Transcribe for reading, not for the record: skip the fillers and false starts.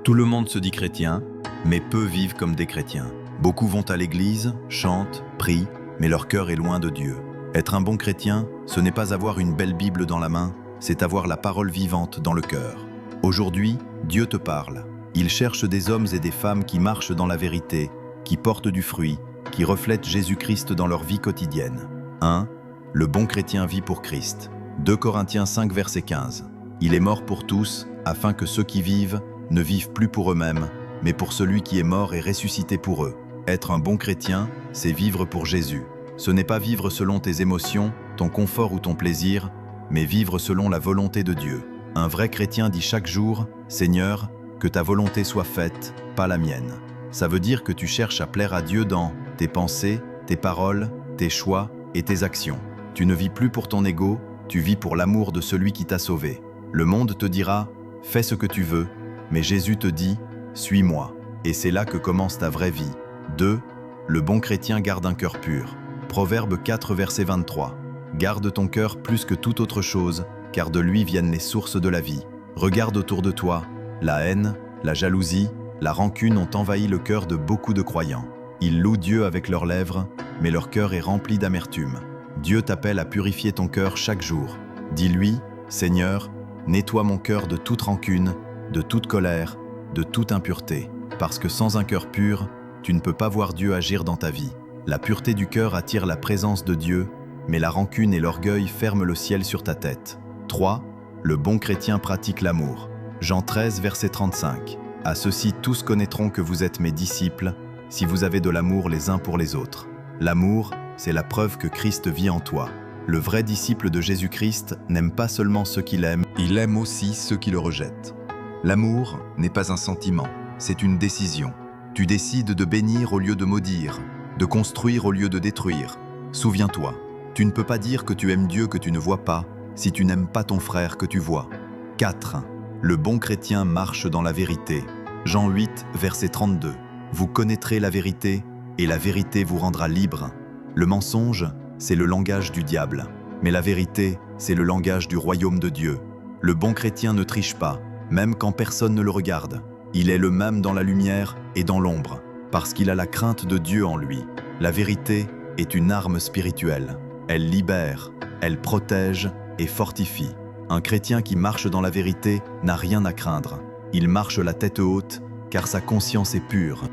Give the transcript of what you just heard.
Tout le monde se dit chrétien, mais peu vivent comme des chrétiens. Beaucoup vont à l'église, chantent, prient, mais leur cœur est loin de Dieu. Être un bon chrétien, ce n'est pas avoir une belle Bible dans la main, c'est avoir la parole vivante dans le cœur. Aujourd'hui, Dieu te parle. Il cherche des hommes et des femmes qui marchent dans la vérité, qui portent du fruit, qui reflètent Jésus-Christ dans leur vie quotidienne. 1. Le bon chrétien vit pour Christ. 2 Corinthiens 5, verset 15. Il est mort pour tous, afin que ceux qui vivent ne vivent plus pour eux-mêmes, mais pour celui qui est mort et ressuscité pour eux. Être un bon chrétien, c'est vivre pour Jésus. Ce n'est pas vivre selon tes émotions, ton confort ou ton plaisir, mais vivre selon la volonté de Dieu. Un vrai chrétien dit chaque jour « Seigneur, que ta volonté soit faite, pas la mienne ». Ça veut dire que tu cherches à plaire à Dieu dans tes pensées, tes paroles, tes choix et tes actions. Tu ne vis plus pour ton ego, tu vis pour l'amour de celui qui t'a sauvé. Le monde te dira « Fais ce que tu veux », mais Jésus te dit « Suis-moi ». Et c'est là que commence ta vraie vie. 2. Le bon chrétien garde un cœur pur. Proverbe 4, verset 23. Garde ton cœur plus que toute autre chose, car de lui viennent les sources de la vie. Regarde autour de toi. La haine, la jalousie, la rancune ont envahi le cœur de beaucoup de croyants. Ils louent Dieu avec leurs lèvres, mais leur cœur est rempli d'amertume. Dieu t'appelle à purifier ton cœur chaque jour. Dis-lui, Seigneur, nettoie mon cœur de toute rancune, de toute colère, de toute impureté. Parce que sans un cœur pur, tu ne peux pas voir Dieu agir dans ta vie. La pureté du cœur attire la présence de Dieu, mais la rancune et l'orgueil ferment le ciel sur ta tête. 3. Le bon chrétien pratique l'amour. Jean 13, verset 35. À ceux-ci tous connaîtront que vous êtes mes disciples, si vous avez de l'amour les uns pour les autres. L'amour, c'est la preuve que Christ vit en toi. Le vrai disciple de Jésus-Christ n'aime pas seulement ceux qu'il aime, il aime aussi ceux qui le rejettent. L'amour n'est pas un sentiment, c'est une décision. Tu décides de bénir au lieu de maudire, de construire au lieu de détruire. Souviens-toi, tu ne peux pas dire que tu aimes Dieu que tu ne vois pas, si tu n'aimes pas ton frère que tu vois. 4. Le bon chrétien marche dans la vérité. Jean 8, verset 32. Vous connaîtrez la vérité, et la vérité vous rendra libre. Le mensonge, c'est le langage du diable. Mais la vérité, c'est le langage du royaume de Dieu. Le bon chrétien ne triche pas, même quand personne ne le regarde. Il est le même dans la lumière et dans l'ombre, parce qu'il a la crainte de Dieu en lui. La vérité est une arme spirituelle. Elle libère, elle protège et fortifie. Un chrétien qui marche dans la vérité n'a rien à craindre. Il marche la tête haute, car sa conscience est pure.